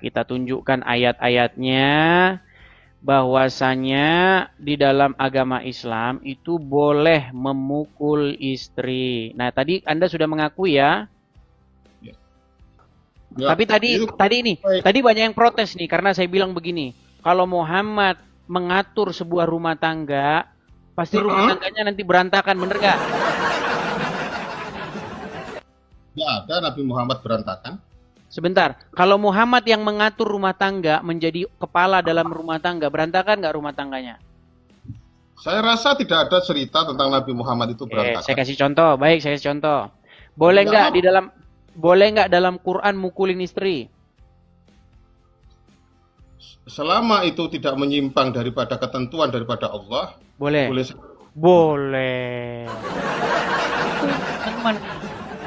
Kita tunjukkan ayat-ayatnya bahwasanya di dalam agama Islam itu boleh memukul istri. Nah, tadi Anda sudah mengakui ya. Ya, Tapi tadi banyak yang protes nih karena saya bilang begini, kalau Muhammad mengatur sebuah rumah tangga, pasti rumah tangganya nanti berantakan, bener nggak? Tidak ada Nabi Muhammad berantakan. Sebentar, kalau Muhammad yang mengatur rumah tangga menjadi kepala dalam rumah tangga, berantakan nggak rumah tangganya? Saya rasa tidak ada cerita tentang Nabi Muhammad itu berantakan. Saya kasih contoh, baik, saya kasih contoh. Boleh nggak dalam Quran mukulin istri? Selama itu tidak menyimpang daripada ketentuan daripada Allah, Boleh. boleh. Boleh.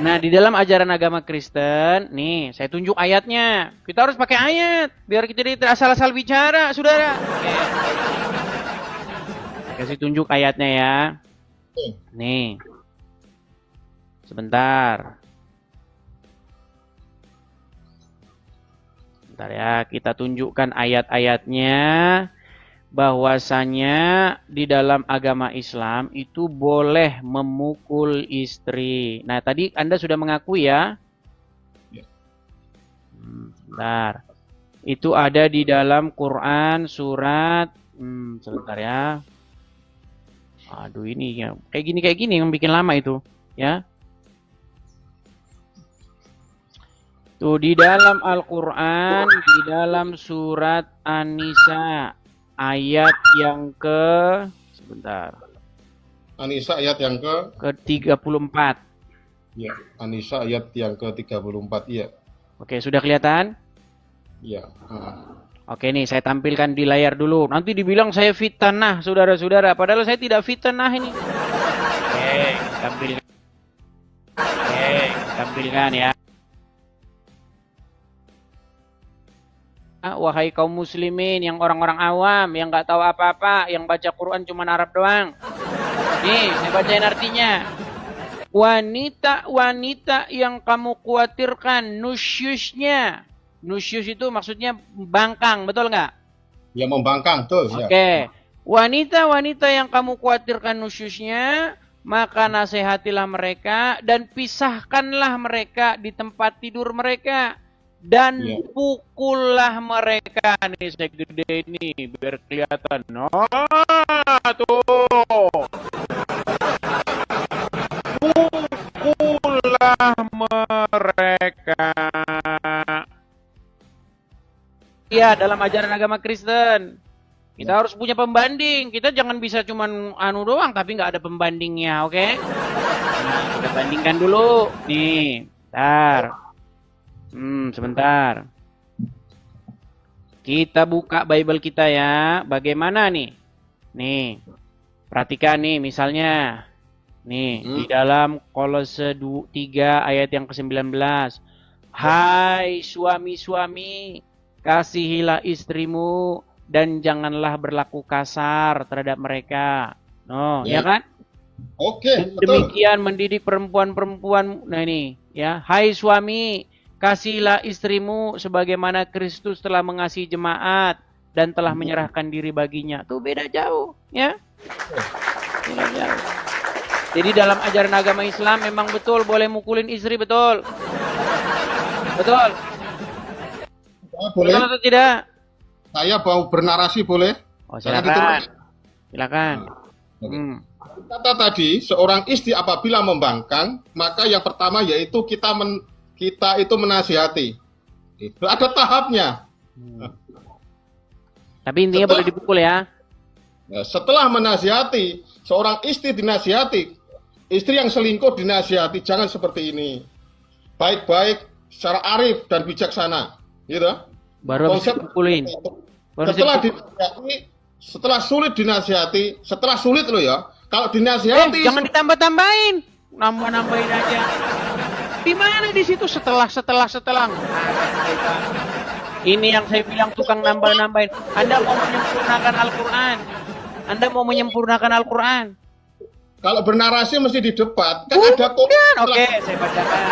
Nah, di dalam ajaran agama Kristen, nih, saya tunjuk ayatnya. Kita harus pakai ayat, biar kita tidak asal-asal bicara, saudara. Oke. Saya kasih tunjuk ayatnya ya. Nih. Sebentar. Bentar ya, kita tunjukkan ayat-ayatnya bahwasanya di dalam agama Islam itu boleh memukul istri. Nah, tadi Anda sudah mengakui ya? Bentar. Itu ada di dalam Quran surat sebentar ya. Aduh, ini ya kayak gini yang bikin lama itu, ya. Tuh di dalam Al-Qur'an, di dalam surat An-Nisa ayat yang sebentar. An-Nisa ayat yang ke-34. Ya, An-Nisa ayat yang ke-34, iya. Oke, sudah kelihatan? Iya. Oke nih, saya tampilkan di layar dulu. Nanti dibilang saya fitnah, saudara-saudara. Padahal saya tidak fitnah ini. Oke, tampilkan. Oke, tampilkan ya. Wahai kaum muslimin yang orang-orang awam, yang nggak tahu apa-apa, yang baca Quran cuma Arab doang. Nih, saya bacain artinya. Wanita-wanita yang kamu khawatirkan nusyusnya. Nusyus itu maksudnya bangkang, betul nggak? Ya, membangkang, tuh. Oke. Wanita-wanita yang kamu khawatirkan nusyusnya, maka nasihatilah mereka dan pisahkanlah mereka di tempat tidur mereka. Dan pukullah mereka nih segede ini biar kelihatan. Nah, tuh. Pukullah mereka. Ya, dalam ajaran agama Kristen. Kita harus punya pembanding. Kita jangan bisa cuman anu doang tapi nggak ada pembandingnya, oke? Nah, kita bandingkan dulu. Nih, bentar. Sebentar. Kita buka Bible kita ya. Bagaimana nih? Nih. Perhatikan nih misalnya. Nih, di dalam Kolose 3 ayat yang ke-19. Hai suami-suami, kasihilah istrimu dan janganlah berlaku kasar terhadap mereka. Ya kan? Oke, demikian mendidik perempuan-perempuan. Nah ini, ya. Hai suami, kasihilah istrimu sebagaimana Kristus telah mengasihi jemaat dan telah menyerahkan diri baginya. Tuh beda jauh, ya. Beda jauh. Jadi dalam ajaran agama Islam memang betul boleh mukulin istri, betul. Betul. Boleh. Betul atau tidak? Saya mau bernarasi, boleh? Oh, silakan. Silakan. Kata tadi, seorang istri apabila membangkang, maka yang pertama yaitu kita itu menasihati. Itu ada tahapnya. Tapi intinya boleh dipukul ya. Setelah menasihati, seorang istri dinasihati, istri yang selingkuh dinasihati, jangan seperti ini. Baik-baik, secara arif dan bijaksana, gitu. Baru bisa dipukulin. Setelah sulit dinasihati, setelah sulit loh ya. Kalau dinasihati, jangan ditambah-tambahin, nambah-nambahin aja. Di mana di situ setelah? Ini yang saya bilang tukang nambah-nambahin. Anda mau menyempurnakan Al-Quran. Kalau bernarasi mesti di debat. Kan ada Oke, saya bacakan.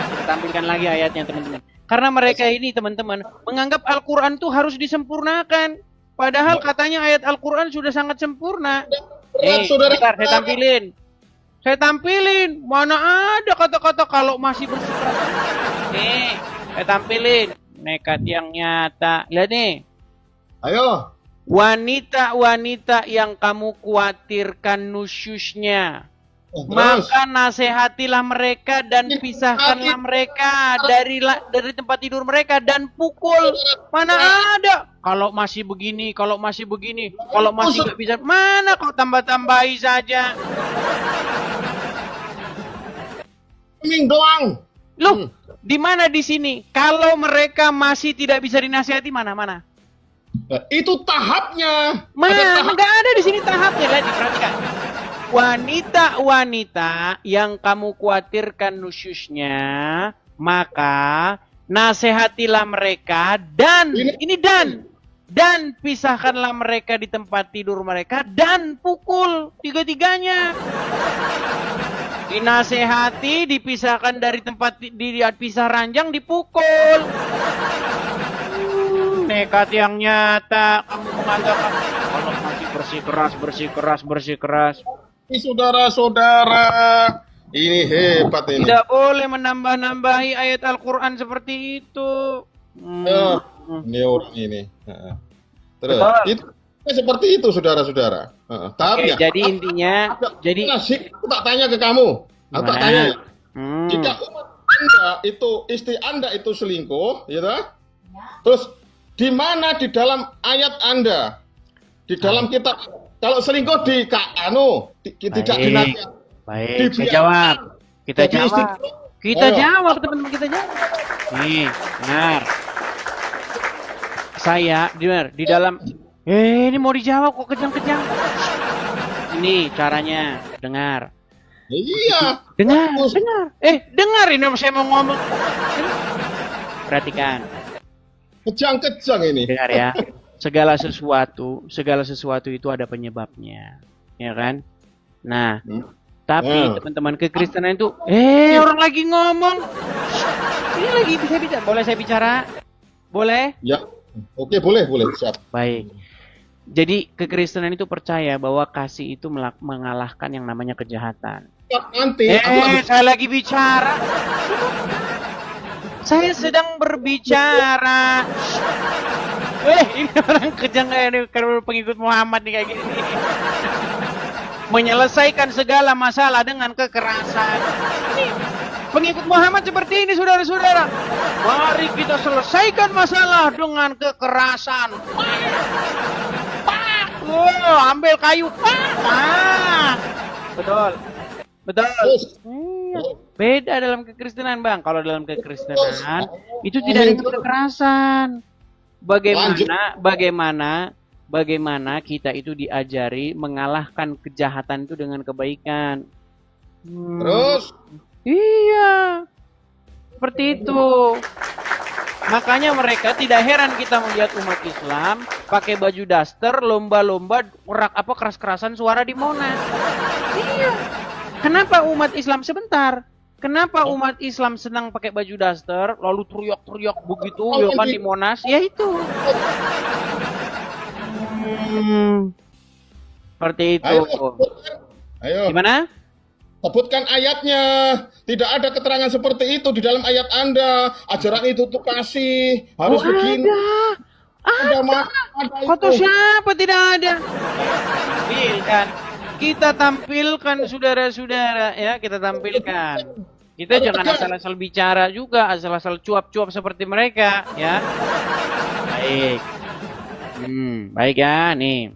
Kita tampilkan lagi ayatnya, teman-teman. Karena mereka ini teman-teman menganggap Al-Quran tuh harus disempurnakan. Padahal katanya ayat Al-Quran sudah sangat sempurna. Saudara, Bentar, saya tampilin. Saya tampilin. Mana ada kata-kata kalau masih bersikeras. Nih, saya tampilin. Nekat yang nyata. Lihat nih. ayo. Wanita-wanita yang kamu khawatirkan nusyusnya. Terus. Maka nasihatilah mereka dan pisahkanlah mereka dari tempat tidur mereka dan pukul. Mana ada? Kalau masih begini, kalau masih nggak bisa, mana kau tambah-tambahi saja. Ming doang. Loh, di mana di sini? Kalau mereka masih tidak bisa dinasihati, mana? Nah, itu tahapnya. Mana? Nggak ada di sini tahapnya. Lihat, diperhatikan. Wanita-wanita yang kamu khawatirkan nusyusnya, maka nasihatilah mereka dan dan pisahkanlah mereka di tempat tidur mereka dan pukul tiga-tiganya. Dinasehati, dipisahkan dari tempat dipisah ranjang, dipukul. Nekat yang nyata, kamu mengatakan kalau masih bersikeras. Ini saudara-saudara, ini hebat ini. Tidak boleh menambah-nambahi ayat Al-Quran seperti itu. Ini orang ini. Terus, Betul. itu seperti itu saudara-saudara. Tapi Oke, jadi intinya, aku tak tanya ke kamu. Aku tak tanya. Jika umat Anda itu istri Anda itu selingkuh, ya toh? Terus di mana di dalam ayat Anda? Di dalam kitab, kalau selingkuh tidak dinasihati. Baik, saya jawab. Kita jawab, teman-teman, kita jawab. Nih, benar. Saya, di dalam, ini mau dijawab kok kejang-kejang. Ini caranya, dengar. Iya. Dengar. Dengar ini saya mau ngomong. Perhatikan. Kejang-kejang ini. Dengar ya. Segala sesuatu itu ada penyebabnya. Ya kan? Nah, tapi teman-teman kekristenan itu, orang lagi ngomong. Ini lagi bisa bicara. Boleh saya bicara? Boleh? Ya. Oke, boleh, siap. Baik. Jadi kekristenan itu percaya bahwa kasih itu mengalahkan yang namanya kejahatan. Nanti saya lagi bicara. Saya sedang berbicara. Ini orang kejang kayak pengikut Muhammad nih kayak gini. Menyelesaikan segala masalah dengan kekerasan. Ini pengikut Muhammad seperti ini, saudara-saudara. Mari kita selesaikan masalah dengan kekerasan. Ambil kayu. Betul. Beda dalam kekristenan, Bang. Kalau dalam kekristenan itu tidak ada kekerasan. Bagaimana kita itu diajari mengalahkan kejahatan itu dengan kebaikan. Terus? Iya. Seperti itu. Makanya mereka tidak heran kita melihat umat Islam pakai baju daster, lomba-lomba keras-kerasan suara di Monas. Iya. Kenapa umat Islam Kenapa umat Islam senang pakai baju daster, lalu teriak-teriak begitu, ya kan di Monas? Ya itu. Seperti itu. Ayo. Gimana? Sebutkan ayatnya. Tidak ada keterangan seperti itu di dalam ayat Anda. Ajaran itu tuh kasih. Harus begini. Ada. Kata siapa tidak ada? Kita tampilkan saudara-saudara ya, kita tampilkan. Kita jangan asal-asal bicara juga, asal-asal cuap-cuap seperti mereka ya. Baik. Baik ya, nih.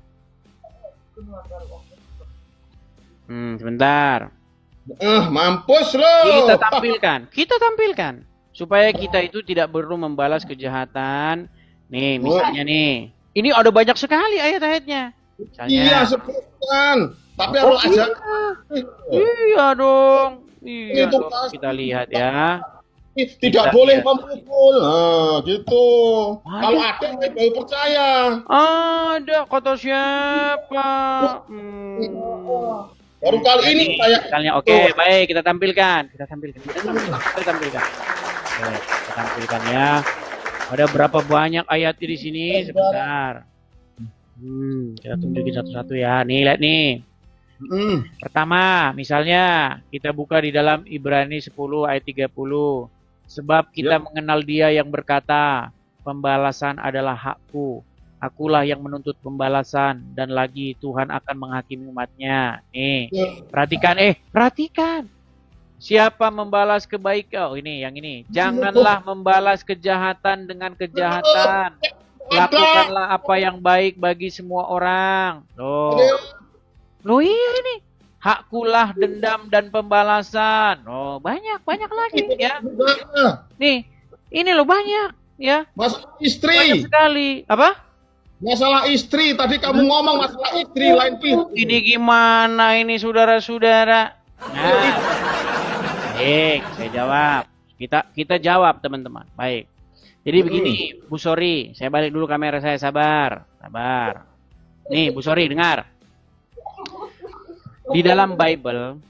Sebentar. Mampus lo. Kita tampilkan supaya kita itu tidak perlu membalas kejahatan. Nih, misalnya nih. Ini ada banyak sekali ayat-ayatnya. Misalnya, iya, sebutkan. Tapi harus aja. Iya dong. Iya itu dong. Kita lihat ya. Tidak boleh memukul. Nah, gitu. Kalau ada, saya baru percaya. Ada, kata siapa? Baru kali ini saya. Misalnya, oke, baik, kita tampilkan. Oke, kita tampilkan ya. Ada berapa banyak ayat di sini? Sebentar. Kita tunjukin satu-satu ya. Nih, lihat nih. Pertama, misalnya kita buka di dalam Ibrani 10 ayat 30. Sebab kita mengenal Dia yang berkata, pembalasan adalah hakku. Akulah yang menuntut pembalasan dan lagi Tuhan akan menghakimi umatnya. Nih, perhatikan. Siapa membalas kebaikan? Oh, ini yang ini. Janganlah membalas kejahatan dengan kejahatan. Lakukanlah apa yang baik bagi semua orang. Loh iya ini. Hakkulah dendam dan pembalasan. Oh, banyak lagi ya. Nih, ini loh banyak ya. Masalah istri. Banyak sekali. Apa? Masalah istri. Tadi kamu ngomong masalah istri lain pihak. Ini gimana ini saudara-saudara? Nah, baik, saya jawab. Kita jawab teman-teman. Baik. Jadi begini, Bu Sori, saya balik dulu kamera saya, sabar. Nih, Bu Sori dengar. Di dalam Bible,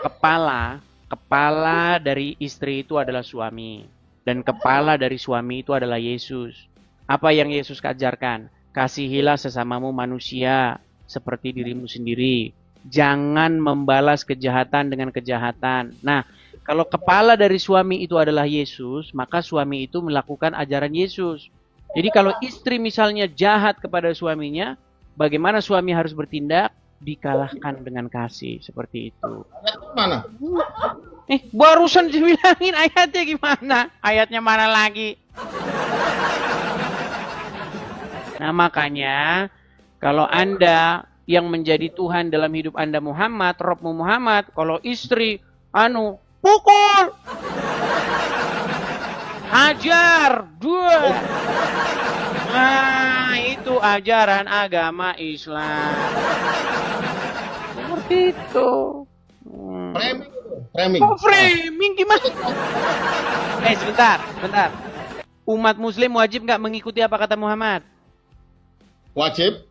kepala dari istri itu adalah suami. Dan kepala dari suami itu adalah Yesus. Apa yang Yesus ajarkan? Kasihilah sesamamu manusia seperti dirimu sendiri. Jangan membalas kejahatan dengan kejahatan. Nah, kalau kepala dari suami itu adalah Yesus, maka suami itu melakukan ajaran Yesus. Jadi kalau istri misalnya jahat kepada suaminya, bagaimana suami harus bertindak? Dikalahkan dengan kasih, seperti itu. Mana? Barusan dibilangin ayatnya gimana? Ayatnya mana lagi? Nah, makanya kalau Anda yang menjadi Tuhan dalam hidup Anda Muhammad, Robmu Muhammad, kalau istri pukul, hajar, nah itu ajaran agama Islam. Seperti itu. Framing gimana? Sebentar. Umat Muslim wajib nggak mengikuti apa kata Muhammad? Wajib.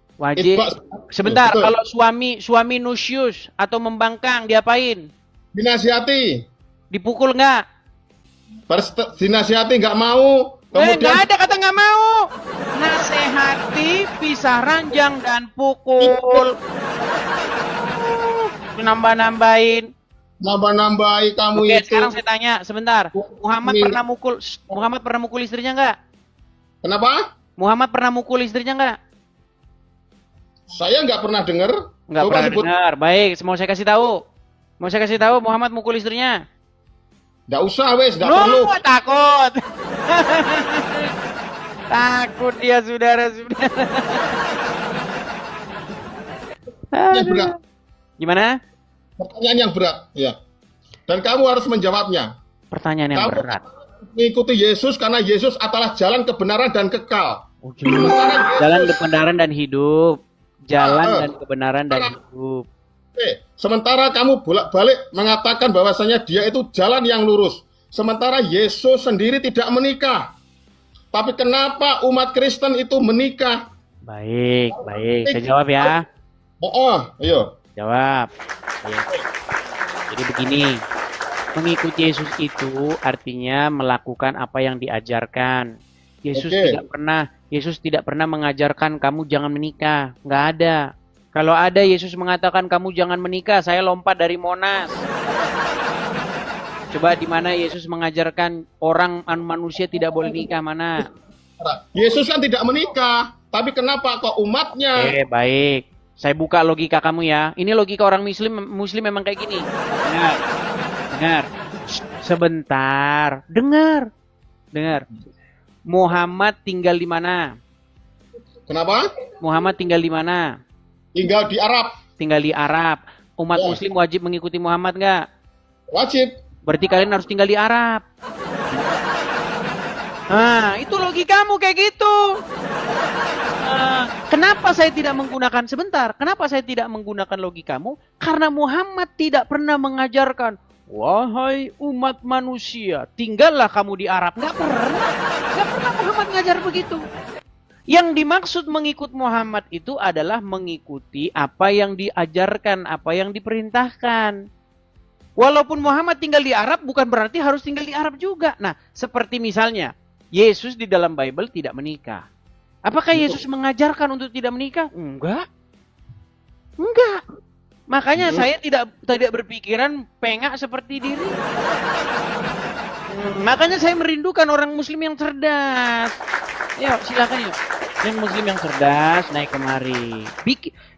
Sebentar, kalau suami nusyus atau membangkang diapain? Dinasihati. Dipukul nggak? Dinasihati nggak mau. Kemudian nggak ada kata nggak mau. Nasihati, pisah ranjang dan pukul. Nambah-nambahin kamu. Oke, itu. Sekarang saya tanya sebentar. Muhammad pernah mukul istrinya nggak? Kenapa? Muhammad pernah mukul istrinya nggak? Saya nggak pernah dengar. Nggak pernah dengar. Baik, mau saya kasih tahu. Muhammad mukul istrinya. Nggak usah, nggak perlu. Takut. Takut dia, saudara-saudara. Yang berat. Gimana? Pertanyaan yang berat, ya. Dan kamu harus menjawabnya. Pertanyaan yang berat. Mengikuti Yesus karena Yesus adalah jalan kebenaran dan kekal. Jalan kebenaran dan hidup. Jalan dan kebenaran dan hidup. Sementara kamu bolak-balik mengatakan bahwasanya dia itu jalan yang lurus. Sementara Yesus sendiri tidak menikah. Tapi kenapa umat Kristen itu menikah? Baik. Saya jawab ya. Ayo. Jawab. Jadi begini. Mengikuti Yesus itu artinya melakukan apa yang diajarkan. Yesus tidak pernah mengajarkan kamu jangan menikah. Nggak ada. Kalau ada Yesus mengatakan kamu jangan menikah, saya lompat dari Monas. Coba di mana Yesus mengajarkan orang manusia tidak boleh nikah, mana? Yesus kan tidak menikah, tapi kenapa kok umatnya? Baik. Saya buka logika kamu ya. Ini logika orang Muslim memang kayak gini. Dengar. Sebentar. Dengar. Muhammad tinggal di mana? Kenapa? Muhammad tinggal di mana? Tinggal di Arab. Umat Muslim wajib mengikuti Muhammad nggak? Wajib. Berarti kalian harus tinggal di Arab. Nah, itu logikamu kayak gitu. Kenapa saya tidak menggunakan logikamu? Karena Muhammad tidak pernah mengajarkan, wahai umat manusia, tinggallah kamu di Arab. Nggak pernah Muhammad ngajar begitu. Yang dimaksud mengikut Muhammad itu adalah mengikuti apa yang diajarkan, apa yang diperintahkan. Walaupun Muhammad tinggal di Arab, bukan berarti harus tinggal di Arab juga. Nah, seperti misalnya, Yesus di dalam Bible tidak menikah. Apakah Yesus mengajarkan untuk tidak menikah? Enggak. Enggak. Makanya saya tidak berpikiran pengak seperti diri. Makanya saya merindukan orang muslim yang cerdas. Yuk, silakan yuk. Yang muslim yang cerdas naik kemari.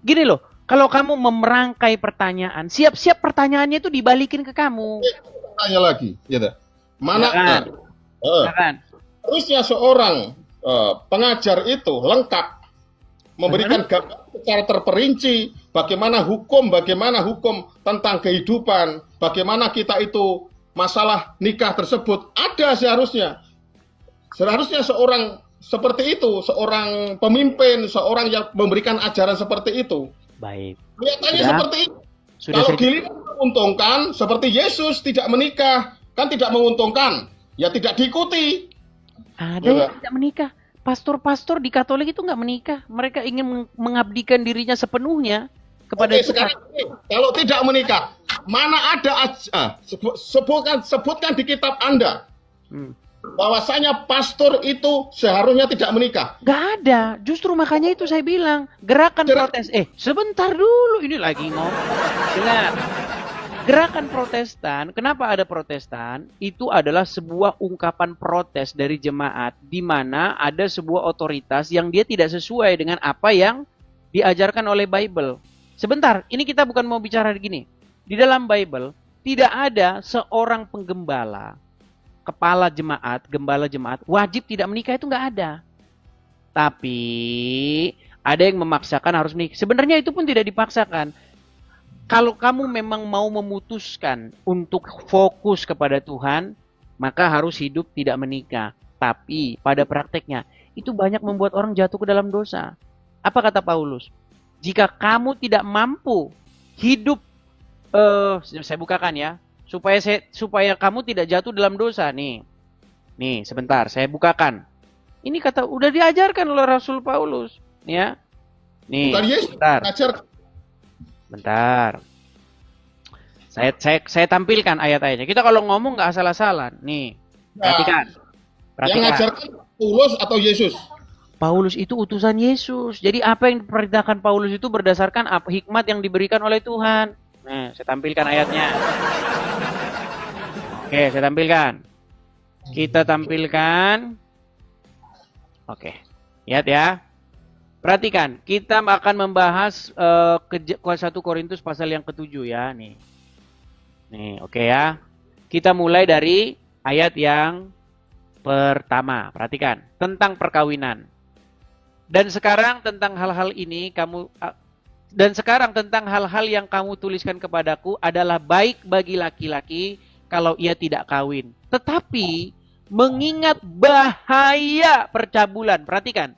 Gini loh, kalau kamu memerangkai pertanyaan, siap-siap pertanyaannya itu dibalikin ke kamu. Tanya lagi, gitu. Mana Silakan. harusnya seorang pengajar itu lengkap memberikan gambar secara terperinci bagaimana hukum tentang kehidupan, bagaimana kita itu masalah nikah tersebut ada seharusnya seorang seperti itu, seorang pemimpin, seorang yang memberikan ajaran seperti itu. Baik. Kelihatannya seperti itu. Kalau giliran menguntungkan, seperti Yesus tidak menikah, kan tidak menguntungkan, ya tidak diikuti. Ada yang tidak menikah. Pastor-pastor di Katolik itu nggak menikah. Mereka ingin mengabdikan dirinya sepenuhnya kepada Tuhan. Sekarang kalau tidak menikah, mana ada sebutkan di kitab Anda bahwasanya pastor itu seharusnya tidak menikah. Nggak ada. Justru makanya itu saya bilang gerakan protes. Sebentar dulu, ini lagi ngomong. Dengar. Gerakan Protestan, kenapa ada Protestan? Itu adalah sebuah ungkapan protes dari jemaat di mana ada sebuah otoritas yang dia tidak sesuai dengan apa yang diajarkan oleh Bible. Sebentar, ini kita bukan mau bicara gini. Di dalam Bible tidak ada seorang penggembala, kepala jemaat, gembala jemaat wajib tidak menikah, itu nggak ada. Tapi ada yang memaksakan harus menikah. Sebenarnya itu pun tidak dipaksakan. Kalau kamu memang mau memutuskan untuk fokus kepada Tuhan, maka harus hidup tidak menikah. Tapi pada prakteknya, itu banyak membuat orang jatuh ke dalam dosa. Apa kata Paulus? Jika kamu tidak mampu hidup, saya bukakan ya, supaya kamu tidak jatuh dalam dosa. Nih sebentar, saya bukakan. Ini kata udah diajarkan oleh Rasul Paulus, ya. Nih, sebentar. Bentar. Saya tampilkan ayat-ayatnya. Kita kalau ngomong nggak asal-asalan. Nih, perhatikan. Yang ngajarkan Paulus atau Yesus? Paulus itu utusan Yesus. Jadi apa yang diperintahkan Paulus itu berdasarkan apa hikmat yang diberikan oleh Tuhan. Nah, saya tampilkan ayatnya. Oke, saya tampilkan. Kita tampilkan. Oke. Lihat ya. Perhatikan, kita akan membahas 1 Korintus pasal yang ke-7 ya. Nih, oke ya. Kita mulai dari ayat yang pertama. Perhatikan, tentang perkawinan. Dan sekarang tentang hal-hal yang kamu tuliskan kepadaku adalah baik bagi laki-laki kalau ia tidak kawin. Tetapi mengingat bahaya percabulan. Perhatikan.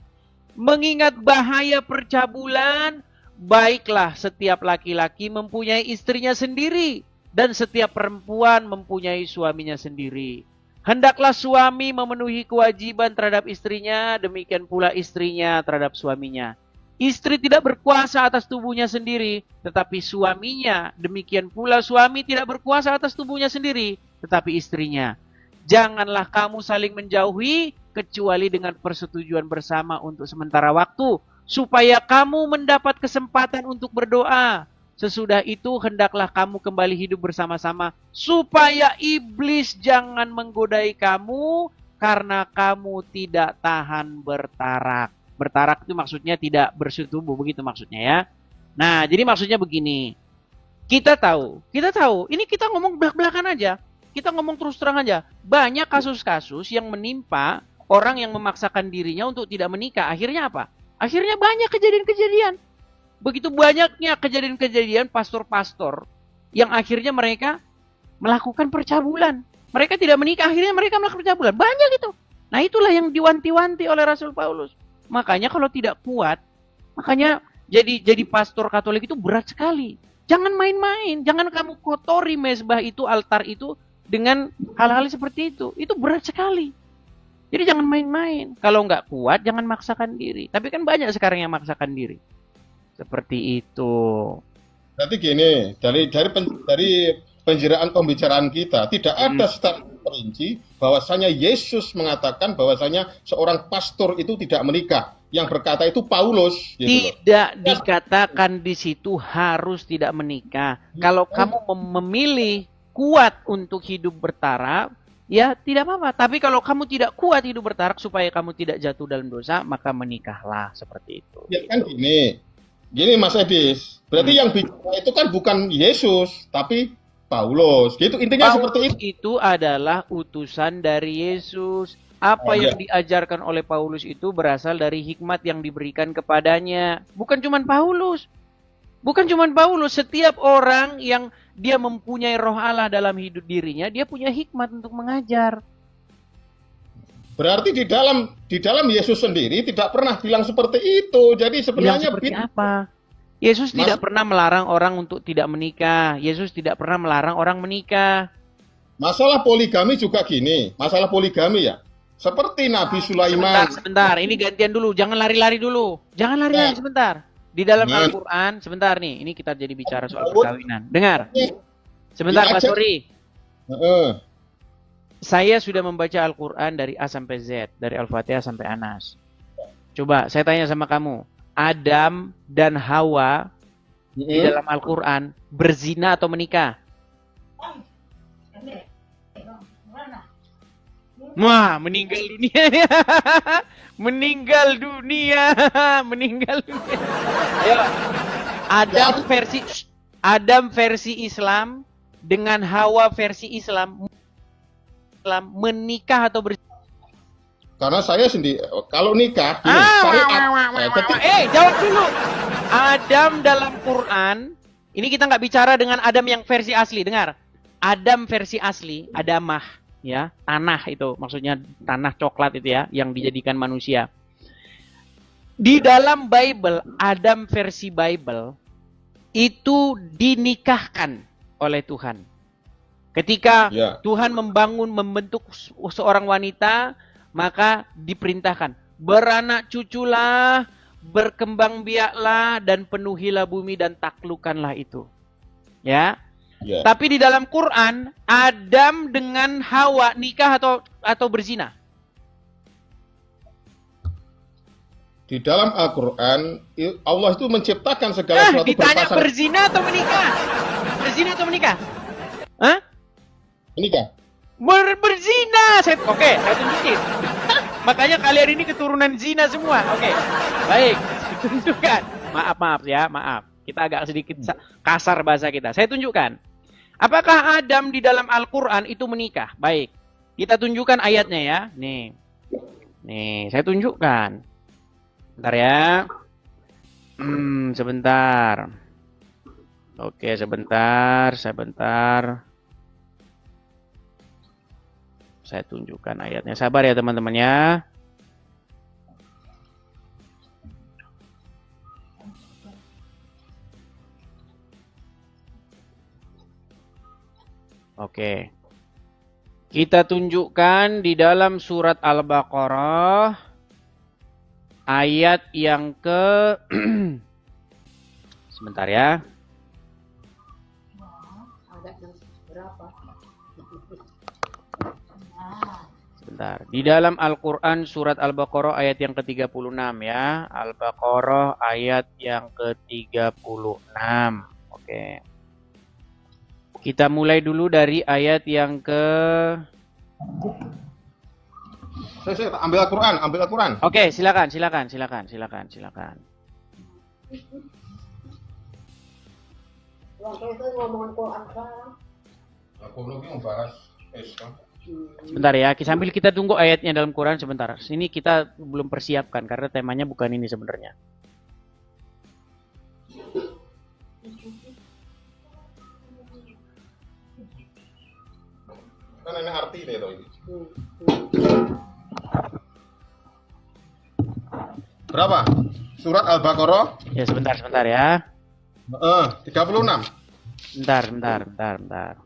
Mengingat bahaya percabulan, baiklah setiap laki-laki mempunyai istrinya sendiri dan setiap perempuan mempunyai suaminya sendiri. Hendaklah suami memenuhi kewajiban terhadap istrinya, demikian pula istrinya terhadap suaminya. Istri tidak berkuasa atas tubuhnya sendiri, tetapi suaminya, demikian pula suami tidak berkuasa atas tubuhnya sendiri, tetapi istrinya. Janganlah kamu saling menjauhi, kecuali dengan persetujuan bersama untuk sementara waktu, supaya kamu mendapat kesempatan untuk berdoa. Sesudah itu hendaklah kamu kembali hidup bersama-sama, supaya iblis jangan menggodai kamu, karena kamu tidak tahan bertarak. Bertarak itu maksudnya tidak bersetubuh, begitu maksudnya ya. Nah, jadi maksudnya begini, kita tahu, ini kita ngomong belak-belakan aja, kita ngomong terus terang aja, banyak kasus-kasus yang menimpa orang yang memaksakan dirinya untuk tidak menikah. Akhirnya apa? Akhirnya banyak kejadian-kejadian. Begitu banyaknya kejadian-kejadian pastor-pastor yang akhirnya mereka melakukan percabulan. Mereka tidak menikah, akhirnya mereka melakukan percabulan. Banyak itu. Nah, itulah yang diwanti-wanti oleh Rasul Paulus. Makanya kalau tidak kuat, makanya jadi pastor Katolik itu berat sekali. Jangan main-main, jangan kamu kotori mezbah itu, altar itu dengan hal-hal seperti itu. Itu berat sekali. Jadi jangan main-main. Kalau nggak kuat, jangan maksakan diri. Tapi kan banyak sekarang yang maksakan diri. Seperti itu. Berarti gini, dari penjeraan pembicaraan kita tidak ada secara perinci bahwasanya Yesus mengatakan bahwasanya seorang pastor itu tidak menikah. Yang berkata itu Paulus. Gitu loh. Tidak dikatakan di situ harus tidak menikah. Kalau kamu memilih kuat untuk hidup bertaraf, ya tidak apa-apa. Tapi kalau kamu tidak kuat hidup bertaraf supaya kamu tidak jatuh dalam dosa, maka menikahlah seperti itu. Ya kan gini Mas Edis. Berarti yang bicara itu kan bukan Yesus, tapi Paulus. Gitu intinya seperti itu. Itu adalah utusan dari Yesus. Apa yang diajarkan oleh Paulus itu berasal dari hikmat yang diberikan kepadanya. Bukan cuman Paulus. Bukan cuman Paulus. Setiap orang yang dia mempunyai roh Allah dalam hidup dirinya, dia punya hikmat untuk mengajar. Berarti di dalam Yesus sendiri tidak pernah bilang seperti itu. Jadi sebenarnya seperti apa? Yesus tidak pernah melarang orang untuk tidak menikah. Yesus tidak pernah melarang orang menikah. Masalah poligami juga gini. Masalah poligami ya. Seperti Nabi Sulaiman. Sebentar. Ini gantian dulu. Jangan lari-lari dulu. Jangan lari-lari sebentar. Di dalam Al-Quran, sebentar nih. Ini kita jadi bicara soal perkawinan. Dengar. Sebentar Pak Sori. Saya sudah membaca Al-Quran dari A sampai Z. Dari Al-Fatihah sampai Anas. Coba saya tanya sama kamu. Adam dan Hawa di dalam Al-Quran berzina atau menikah? Wah, meninggal dunia. Meninggal dunia. Meninggal dunia. Ayo. Adam versi Islam dengan Hawa versi Islam menikah atau berzina? Karena saya sendiri, kalau nikah, jawab dulu. Adam dalam Quran, ini kita nggak bicara dengan Adam yang versi asli, dengar. Adam versi asli, Adamah, ya, tanah itu, maksudnya tanah coklat itu ya, yang dijadikan manusia. Di dalam Bible, Adam versi Bible, itu dinikahkan oleh Tuhan. Ketika Tuhan membentuk seorang wanita, maka diperintahkan, beranak cuculah, berkembang biaklah, dan penuhilah bumi dan taklukkanlah itu. Ya. Tapi di dalam Quran, Adam dengan Hawa nikah atau berzina? Di dalam Al-Quran, Allah itu menciptakan segala sesuatu ditanya berzina atau menikah? Berzina atau menikah? Hah? Menikah. Berzina. Saya tunjukin. Makanya kalian ini keturunan zina semua. Oke. Baik, tunjukkan. Maaf ya, maaf. Kita agak sedikit kasar bahasa kita. Saya tunjukkan. Apakah Adam di dalam Al-Quran itu menikah? Baik. Kita tunjukkan ayatnya ya. Nih, saya tunjukkan. Bentar ya. Sebentar. Oke, sebentar. Saya tunjukkan ayatnya. Sabar ya teman-teman ya. Oke. Kita tunjukkan di dalam surat Al-Baqarah ayat yang ke sebentar ya. Sebentar. Di dalam Al-Quran surat Al-Baqarah ayat yang ke-36 ya. Al-Baqarah ayat yang ke-36. Oke. Kita mulai dulu dari ayat yang ke... Saya ambil Al-Quran. Oke, silakan. Sebentar ya, sambil kita tunggu ayatnya dalam Quran sebentar. Sini kita belum persiapkan karena temanya bukan ini sebenarnya. Kan ini arti deh itu. Berapa? Surat Al-Baqarah? Ya sebentar ya. 36. Bentar.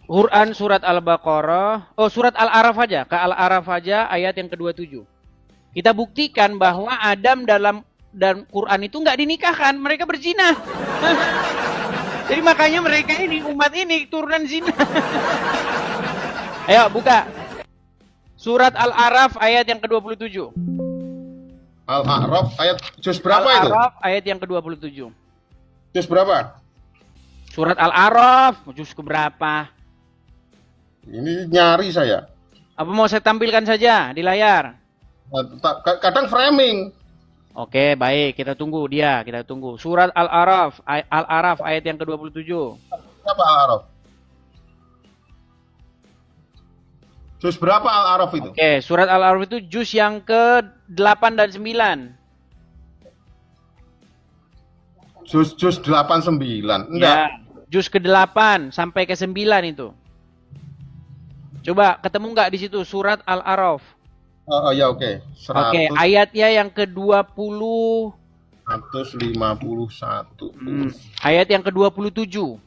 Quran surat Al-Baqarah, surat Al-Araf aja, ke Al-Araf aja ayat yang ke-27. Kita buktikan bahwa Adam dalam Quran itu nggak dinikahkan, mereka berzina. Jadi makanya mereka ini, umat ini turunan zina. Ayo buka. Surat Al-A'raf ayat yang ke-27. Al-A'raf ayat juz berapa itu? Al-A'raf ayat yang ke-27. Juz berapa? Surat Al-A'raf juz keberapa? Ini nyari saya. Apa mau saya tampilkan saja di layar? Kadang framing. Oke, baik, kita tunggu dia, kita tunggu. Surat Al-A'raf, Al-A'raf ayat yang ke-27. Berapa Al-A'raf? Juz berapa Al-A'raf itu? Oke, surat Al-A'raf itu juz yang ke-8 dan 9. Juz 8 9. Enggak. Ya, juz ke-8 sampai ke-9 itu. Coba ketemu nggak di situ surat Al-A'raf? Oh ya oke. Oke, ayatnya yang ke-20 151. ayat yang ke-27.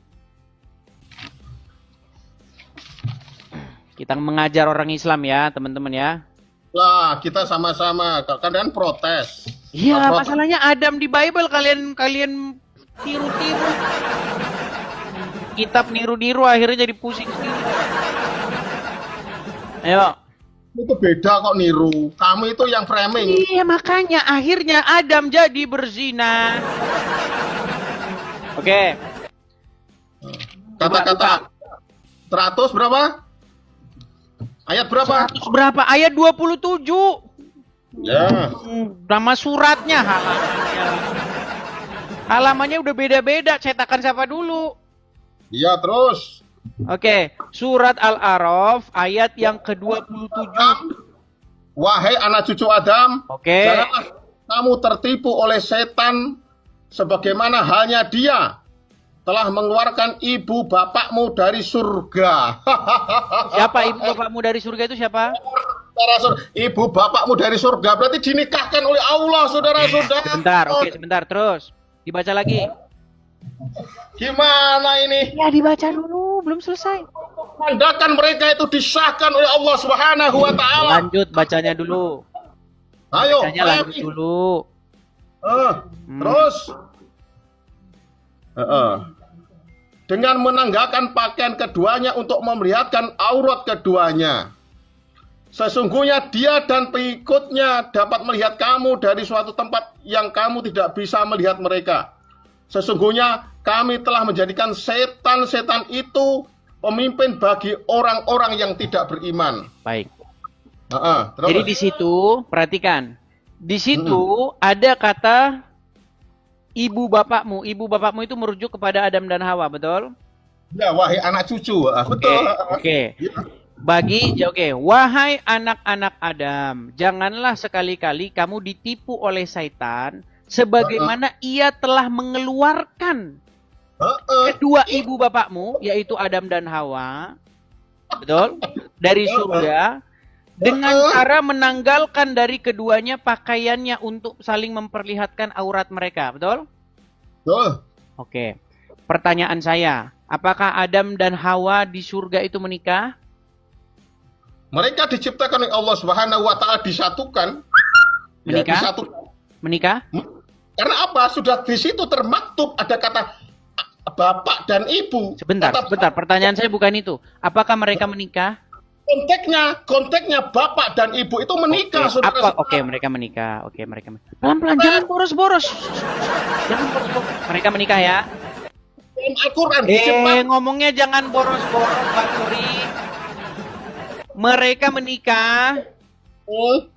Kita mengajar orang Islam ya, teman-teman ya. Lah, kita sama-sama. Kadang protes. Iya, Protes. masalahnya Adam di Bible kalian tiru-tiru. Kitab niru-niru akhirnya jadi pusing sendiri. Ayo. Itu beda kok niru. Kamu itu yang framing. Iya, makanya akhirnya Adam jadi berzina. Oke. Kata-kata 100 berapa? Ayat berapa? 100 berapa? Ayat 27. Ya. Nama suratnya, halamannya. Halamannya udah beda-beda. Cetakan siapa dulu? Iya, terus. Oke, surat Al-A'raf ayat yang ke-27. Wahai anak cucu Adam, Oke. janganlah kamu tertipu oleh setan sebagaimana halnya dia telah mengeluarkan ibu bapakmu dari surga. Siapa ibu bapakmu dari surga itu siapa? Ibu bapakmu dari surga berarti dinikahkan oleh Allah, saudara-saudara. Sebentar, oke, sebentar. Terus dibaca lagi. Gimana ini? Ya, dibaca dulu, belum selesai. Mandakan mereka itu disahkan oleh Allah Subhanahu wa taala. Lanjut bacanya dulu. Ayo, Bacanya lanjut dulu. Terus dengan menanggalkan pakaian keduanya untuk memperlihatkan aurat keduanya. Sesungguhnya dia dan pengikutnya dapat melihat kamu dari suatu tempat yang kamu tidak bisa melihat mereka. Sesungguhnya kami telah menjadikan setan-setan itu pemimpin bagi orang-orang yang tidak beriman. Baik. Terus. Jadi di situ, perhatikan. Di situ ada kata ibu bapakmu. Ibu bapakmu itu merujuk kepada Adam dan Hawa, betul? Ya, wahai anak cucu. Betul. Oke. Wahai anak-anak Adam, janganlah sekali-kali kamu ditipu oleh Satan sebagaimana ia telah mengeluarkan kedua ibu bapakmu, yaitu Adam dan Hawa, betul? Dari surga, dengan cara menanggalkan dari keduanya pakaiannya untuk saling memperlihatkan aurat mereka, betul? Betul. Oke. Pertanyaan saya, apakah Adam dan Hawa di surga itu menikah? Mereka diciptakan oleh Allah Subhanahu wa taala disatukan. Menikah? Ya, disatukan. Menikah? Karena apa? Sudah di situ termaktub ada kata bapak dan ibu. Sebentar. Pertanyaan saya bukan itu. Apakah mereka menikah? Konteksnya bapak dan ibu itu menikah, saudara. Oke, mereka menikah. Pelan-pelan, jangan boros-boros. Mereka menikah ya. Al-Quran Ngomongnya jangan boros-boros, Pak Suri. Mereka menikah.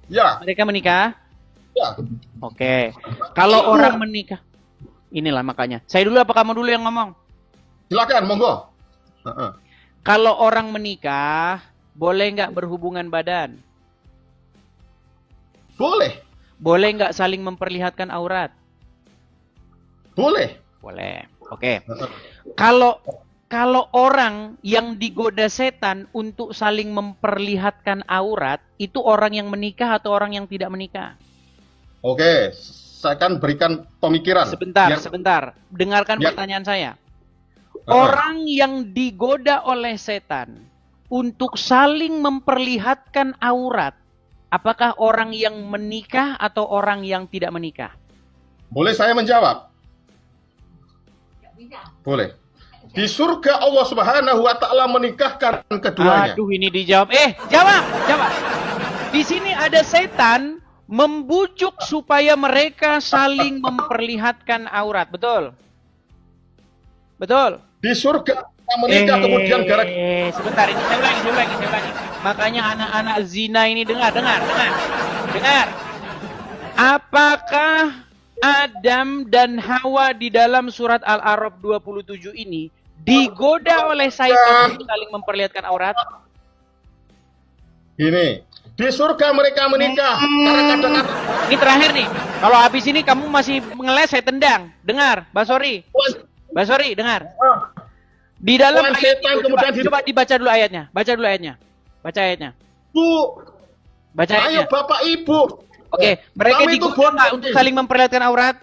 Ya. Mereka menikah. Ya. Oke. Kalau orang menikah, inilah makanya. Saya dulu apa kamu dulu yang ngomong? Silakan, monggo. Kalau orang menikah, boleh nggak berhubungan badan? Boleh. Boleh nggak saling memperlihatkan aurat? Boleh. Boleh. Oke. Kalau orang yang digoda setan untuk saling memperlihatkan aurat, itu orang yang menikah atau orang yang tidak menikah? Oke, saya akan berikan pemikiran. Sebentar. Dengarkan pertanyaan saya. Orang yang digoda oleh setan untuk saling memperlihatkan aurat, apakah orang yang menikah atau orang yang tidak menikah? Boleh saya menjawab? Boleh. Di surga Allah Subhanahu wa taala menikahkan keduanya. Aduh, ini dijawab. Jawab. Di sini ada setan membujuk supaya mereka saling memperlihatkan aurat. Betul? Betul? Di surga kita menikah kemudian Sebentar, ini saya ulangi. Makanya anak-anak zina ini dengar. Apakah Adam dan Hawa di dalam surat Al-A'raf 27 ini digoda oleh syaitan untuk saling memperlihatkan aurat? Ini di surga mereka menikah. Karena kadang-kadang Ini terakhir nih. Kalau habis ini kamu masih ngeles, saya tendang. Dengar, Basori, dengar. Di dalam Tuhan ayat setan itu, kemudian coba dibaca dulu ayatnya. Baca ayatnya. Bu, Baca ayo ayatnya. Bapak Ibu. Oke, mereka Kami itu digoda nggak bodoh. untuk saling memperlihatkan aurat?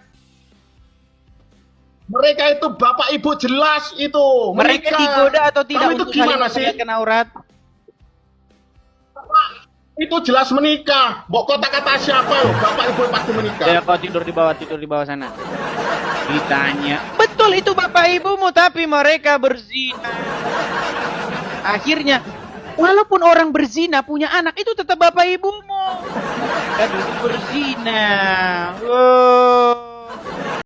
Mereka itu Bapak Ibu jelas itu Mereka menikah. digoda atau tidak Kamu itu untuk saling gimana sih? memperlihatkan aurat? Itu jelas menikah. Mbok kata-kata siapa loh? Bapak Ibu pasti menikah. Ya, kau tidur di bawah sana. Ditanya, betul itu bapak ibumu, tapi mereka berzina. Akhirnya, walaupun orang berzina punya anak, itu tetap bapak ibumu. Mereka dulu berzina. Oh.